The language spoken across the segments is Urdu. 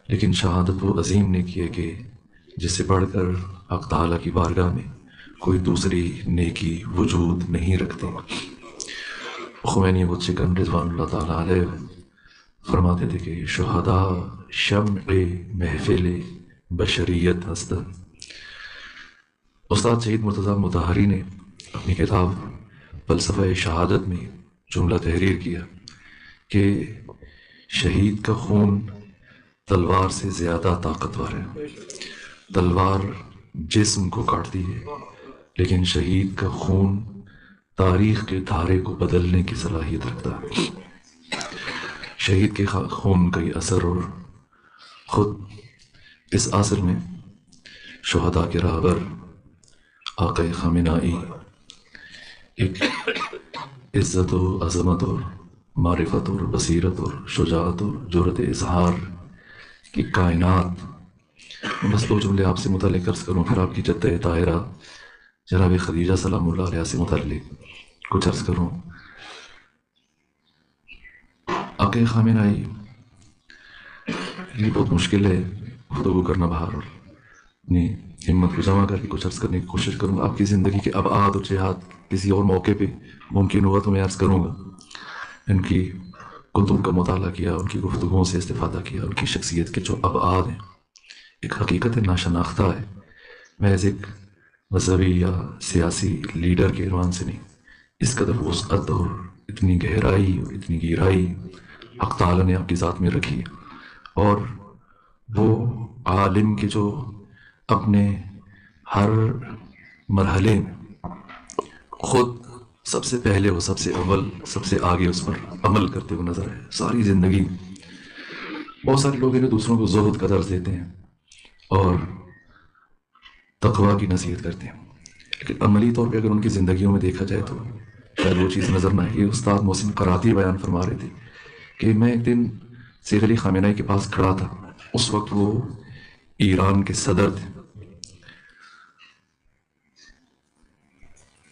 لیکن شہادت وہ عظیم نیکی ہے کہ جسے پڑھ کر حق تعالیٰ کی بارگاہ میں کوئی دوسری نیکی وجود نہیں رکھتی۔ خمینی متشکن رضوان اللہ تعالیٰ علیہ فرماتے تھے کہ شہداء شمع محفل بشریت ہستند۔ استاد شہید مرتضیٰ مطہری نے اپنی کتاب فلسفہ شہادت میں جملہ تحریر کیا کہ شہید کا خون تلوار سے زیادہ طاقتور ہے۔ تلوار جسم کو کاٹتی ہے، لیکن شہید کا خون تاریخ کے دھارے کو بدلنے کی صلاحیت رکھتا ہے۔ شہید کے خون کا یہ اثر اور خود اس اثر میں شہداء کے راہبر آقا خامنائی ایک عزت و عظمت اور معرفت اور بصیرت اور شجاعت اور جرأت اظہار کی کائنات۔ بس دو جملے آپ سے متعلق عرض کروں، پھر آپ کی جدہ طاہرہ جناب خدیجہ سلام اللہ علیہ سے متعلق کچھ عرض کروں۔ آقا خامنائی، یہ بہت مشکل ہے گفتگو کرنا باہر، اور اپنی ہمت کو جمع کر کے کچھ عرض کرنے کی کوشش کروں گا۔ آپ کی زندگی کے ابعاد اور جہات کسی اور موقع پہ ممکن ہوا تو میں عرض کروں گا۔ ان کی کتب کا مطالعہ کیا، ان کی گفتگوؤں سے استفادہ کیا، ان کی شخصیت کے جو ابعاد ہیں، ایک حقیقت ناشناختہ ہے، محض ایک مذہبی یا سیاسی لیڈر کے عنوان سے نہیں۔ اس قدر وسعت اور اتنی گہرائی اور اتنی گہرائی حق تعالیٰ نے آپ کی ذات میں رکھی ہے، اور وہ عالم کے جو اپنے ہر مرحلے میں خود سب سے پہلے وہ سب سے اول سب سے آگے اس پر عمل کرتے ہوئے نظر ہے۔ ساری زندگی بہت سارے لوگ انہیں دوسروں کو زہد کا درس دیتے ہیں اور تقویٰ کی نصیحت کرتے ہیں، لیکن عملی طور پہ اگر ان کی زندگیوں میں دیکھا جائے تو شاید وہ چیز نظر نہ آئے۔ استاد محسن قراتی بیان فرما رہے تھے کہ میں ایک دن سید علی خامنائی کے پاس کھڑا تھا، اس وقت وہ ایران کے صدر تھے،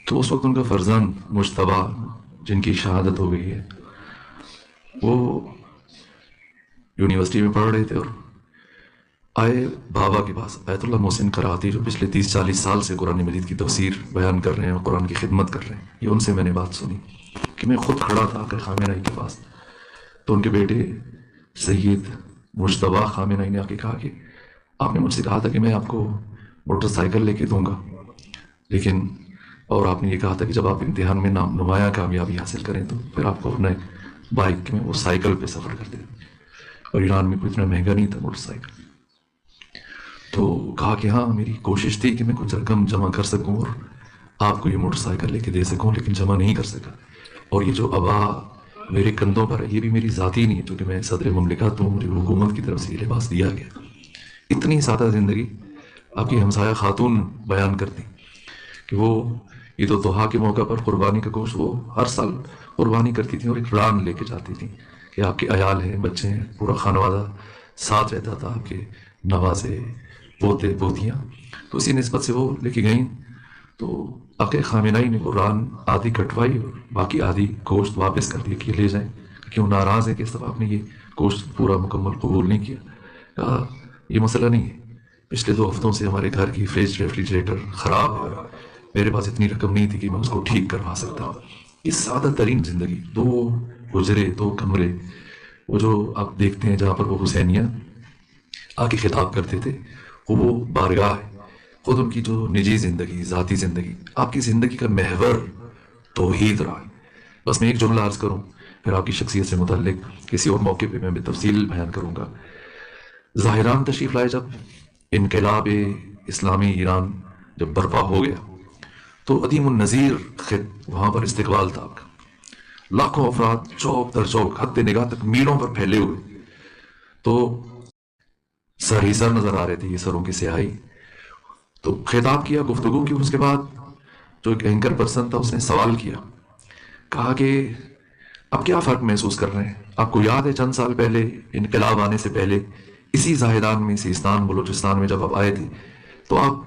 تو اس وقت ان کا فرزند مجتبیٰ جن کی شہادت ہو گئی ہے، وہ یونیورسٹی میں پڑھ رہے تھے اور آئے بابا کے پاس، آیت اللہ محسن قراتی، جو پچھلے 30-40 سال سے قرآن مجید کی تفسیر بیان کر رہے ہیں اور قرآن کی خدمت کر رہے ہیں۔ یہ ان سے میں نے بات سنی کہ میں خود کھڑا تھا آقا خامنائی کے پاس، تو ان کے بیٹے سید مجتبیٰ خامنائی نے آ کے کہا کہ آپ نے مجھ سے کہا تھا کہ میں آپ کو موٹر سائیکل لے کے دوں گا، لیکن اور آپ نے یہ کہا تھا کہ جب آپ امتحان میں نمایاں کامیابی حاصل کریں تو پھر آپ کو اپنا بائک میں وہ سائیکل پہ سفر کرتے، اور ایران میں کوئی اتنا مہنگا نہیں تھا موٹر سائیکل۔ تو کہا کہ ہاں میری کوشش تھی کہ میں کچھ رقم جمع کر سکوں اور آپ کو یہ موٹر سائیکل لے کے دے سکوں، لیکن جمع نہیں کر سکا، اور یہ جو ابا میرے کندھوں پر ہے یہ بھی میری ذاتی نہیں ہے، کیونکہ میں صدر مملکت ہوں، مجھے حکومت کی طرف سے یہ لباس دیا گیا۔ اتنی سادہ زندگی آپ کی ہمسایہ خاتون بیان کرتی کہ وہ عید الاضحیٰ کے موقع پر قربانی کا گوشت وہ ہر سال قربانی کرتی تھیں اور ایک ران لے کے جاتی تھیں کہ آپ کے عیال ہیں، بچے ہیں، پورا خانوادہ ساتھ رہتا تھا، آپ کے نوازے، پوتے پوتیاں، تو اسی نسبت سے وہ لے کے گئیں۔ تو آقا خامنائی نے وہ ران آدھی کٹوائی اور باقی آدھی گوشت واپس کر دیا کہ لے جائیں، کہ وہ ناراض ہے کہ اس دفعہ آپ نے یہ گوشت پورا مکمل قبول نہیں کیا۔ کہا یہ مسئلہ نہیں ہے، پچھلے 2 ہفتوں سے ہمارے گھر کی فریج ریفریجریٹر خراب ہے اور میرے پاس اتنی رقم نہیں تھی کہ میں اس کو ٹھیک کروا سکتا ہوں۔ یہ سادہ ترین زندگی، 2 حجرے، 2 کمرے، وہ جو آپ دیکھتے ہیں جہاں پر وہ حسینیہ آ کے خطاب کرتے تھے، وہ بارگاہ ہے۔ خود ان کی جو نجی زندگی، ذاتی زندگی، آپ کی زندگی کا محور توحید رہا ہے۔ بس میں ایک جملہ عرض کروں، پھر آپ کی شخصیت سے متعلق کسی اور موقع پہ میں بتفصیل بیان کروں گا۔ ظاہران تشریف لائے جب انقلاب اسلامی ایران جب برپا ہو گیا تو عدیم النظیر وہاں پر استقبال تھا، لاکھوں افراد چوک در چوک حد نگاہ تک میلوں پر پھیلے ہوئے، تو سر ہی سر نظر آ رہے تھے، یہ سروں کی سیاہی۔ تو خطاب کیا، گفتگو کی، اس کے بعد جو ایک اینکر پرسن تھا اس نے سوال کیا، کہا کہ اب کیا فرق محسوس کر رہے ہیں؟ آپ کو یاد ہے چند سال پہلے انقلاب آنے سے پہلے اسی زاہدان میں، سیستان بلوچستان میں جب آپ آئے تھے تو آپ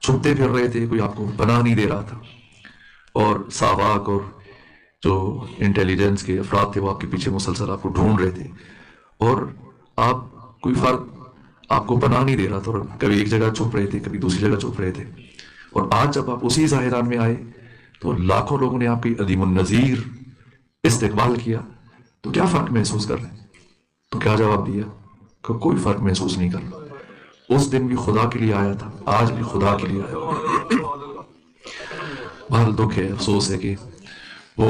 چھپتے پھر رہے تھے، کوئی آپ کو پناہ نہیں دے رہا تھا، اور ساواک اور جو انٹیلیجنس کے افراد تھے وہ آپ کے پیچھے مسلسل آپ کو ڈھونڈ رہے تھے، اور آپ کوئی فرق آپ کو پناہ نہیں دے رہا تھا، اور کبھی ایک جگہ چھپ رہے تھے، کبھی دوسری جگہ چھپ رہے تھے، اور آج جب آپ اسی زاہدان میں آئے تو لاکھوں لوگوں نے آپ کی عدیم النظیر استقبال کیا، تو کیا فرق محسوس کر رہے ہیں؟ تو کیا جواب دیا کہ کوئی فرق محسوس نہیں کر رہا، اس دن بھی خدا کے لیے آیا تھا، آج بھی خدا کے لیے آیا۔ بہت دکھ ہے، افسوس ہے کہ وہ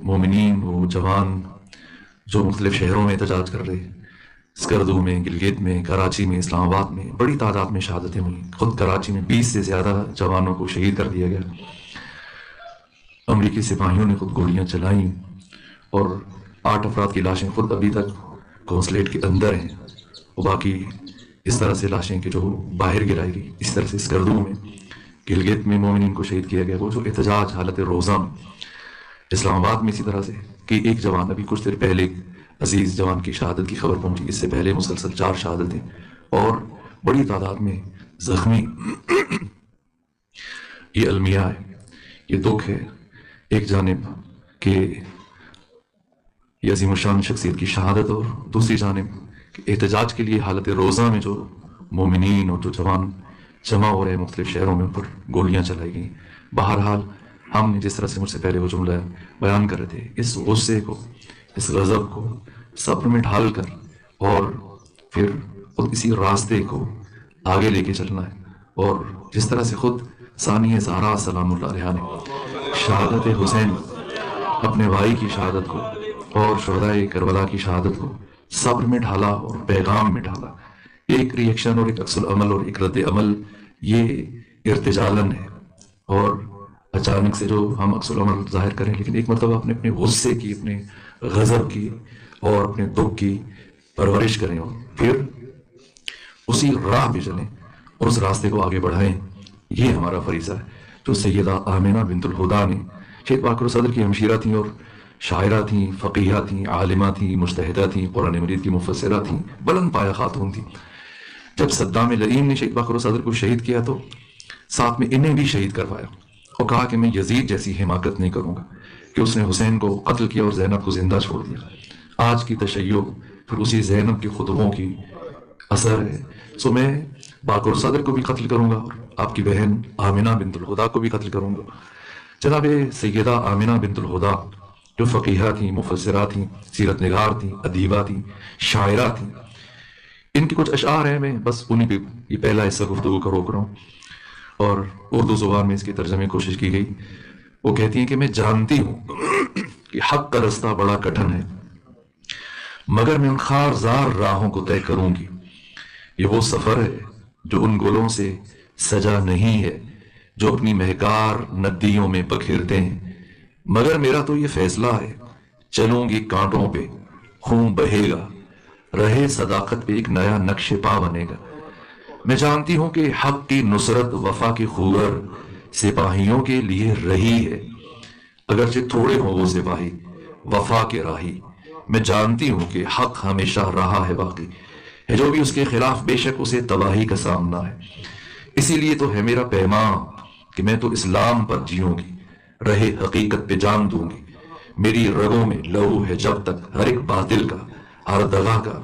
مومنین، وہ جوان جو مختلف شہروں میں احتجاج کر رہے، اسکردو میں، گلگت میں، کراچی میں، اسلام آباد میں بڑی تعداد میں شہادتیں ہوئیں۔ خود کراچی میں 20 سے زیادہ جوانوں کو شہید کر دیا گیا، امریکی سپاہیوں نے خود گولیاں چلائیں، اور 8 افراد کی لاشیں خود ابھی تک کونسلیٹ کے اندر ہیں، وہ باقی اس طرح سے لاشیں کہ جو باہر گرائی گئی۔ اس طرح سے اسکردو میں، گلگت میں مومنین کو شہید کیا گیا، وہ جو احتجاج حالت روزہ میں۔ اسلام آباد میں اسی طرح سے کہ ایک جوان، ابھی کچھ دیر پہلے عزیز جوان کی شہادت کی خبر پہنچی، اس سے پہلے مسلسل 4 شہادتیں اور بڑی تعداد میں زخمی۔ یہ المیہ ہے، یہ دکھ ہے ایک جانب کہ یہ عظیم الشان شخصیت کی شہادت، اور دوسری جانب کہ احتجاج کے لیے حالت روزہ میں جو مومنین اور جو جوان جمع ہو رہے مختلف شہروں میں، ان پر گولیاں چلائی گئیں۔ بہرحال ہم نے جس طرح سے مجھ سے پہلے وہ جملہ بیان کر رہے تھے، اس غصے کو، اس غضب کو صبر میں ڈھال کر اور پھر خود اسی راستے کو آگے لے کے چلنا ہے، اور جس طرح سے خود ثانیہ زہرا سلام اللہ علیہا نے شہادت حسین، اپنے بھائی کی شہادت کو اور شہدائے کربلا کی شہادت کو صبر میں ڈھالا اور پیغام میں ڈھالا، ایک ری ایکشن اور ایک عکس العمل اور ایک رد عمل، یہ ارتجالن ہے، اور اچانک سے جو ہم عکس العمل ظاہر کریں، لیکن ایک مرتبہ اپنے غصے کی، اپنے غضب کی اور اپنے دکھ کی پرورش کریں، اور پھر اسی راہ پہ چلیں اور اس راستے کو آگے بڑھائیں۔ یہ ہمارا فریضہ ہے جو سیدہ آمنہ بنت الہدا نے، شیخ باقر صدر کی ہمشیرہ تھیں اور شاعرہ تھیں، فقیہہ تھیں، عالمہ تھیں، مجتہدہ تھیں، قرآن مجید کی مفسرہ تھیں، بلند پایہ خاتون تھیں۔ جب صدام لعین نے شیخ باقر صدر کو شہید کیا تو ساتھ میں انہیں بھی شہید کروایا، اور کہا کہ میں یزید جیسی حماقت نہیں کروں گا کہ اس نے حسین کو قتل کیا اور زینب کو زندہ چھوڑ دیا۔ آج کی تشیع پھر اسی زینب کی خطبوں کی اثر ہے، سو میں باقر صدر کو بھی قتل کروں گا اور آپ کی بہن آمنہ بنت الہدا کو بھی قتل کروں گا۔ جناب سیدہ آمنہ بنت الہدا جو فقیہہ تھیں، مفسرہ تھیں، سیرت نگار تھیں، ادیبہ تھیں، شاعرہ تھیں، ان کی کچھ اشعار ہیں، میں بس انہیں پہ یہ پہلا حصہ گفتگو کا روک رہا ہوں، اور اردو زبان میں اس کی ترجمے کی کوشش کی گئی۔ وہ کہتی ہیں کہ میں جانتی ہوں کہ حق کا رستہ بڑا کٹھن ہے، مگر میں ان خارزار راہوں کو طے کروں گی۔ یہ وہ سفر ہے جو ان گلوں سے سجا نہیں ہے جو اپنی مہکار ندیوں میں بکھیرتے ہیں، مگر میرا تو یہ فیصلہ ہے چلوں گی کانٹوں پہ، خون بہے گا، رہے صداقت پہ ایک نیا نقش پا بنے گا۔ میں جانتی ہوں کہ حق کی نصرت وفا کی خوگر سپاہیوں کے لیے رہی ہے، اگرچہ تھوڑے ہوں وہ سپاہی وفا کے راہی۔ میں جانتی ہوں کہ حق ہمیشہ رہا ہے باقی ہے، جو بھی اس کے خلاف بے شک اسے تباہی کا سامنا ہے۔ اسی لیے تو ہے میرا پیمان کہ میں تو اسلام پر جیوں گی، رہے حقیقت پہ جان دوں گی۔ میری رگوں میں لہو ہے جب تک ہر ایک باطل کا، ہر دغا کا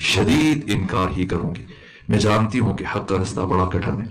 شدید انکار ہی کروں گی۔ میں جانتی ہوں کہ حق کا رستہ بڑا کٹھن ہے۔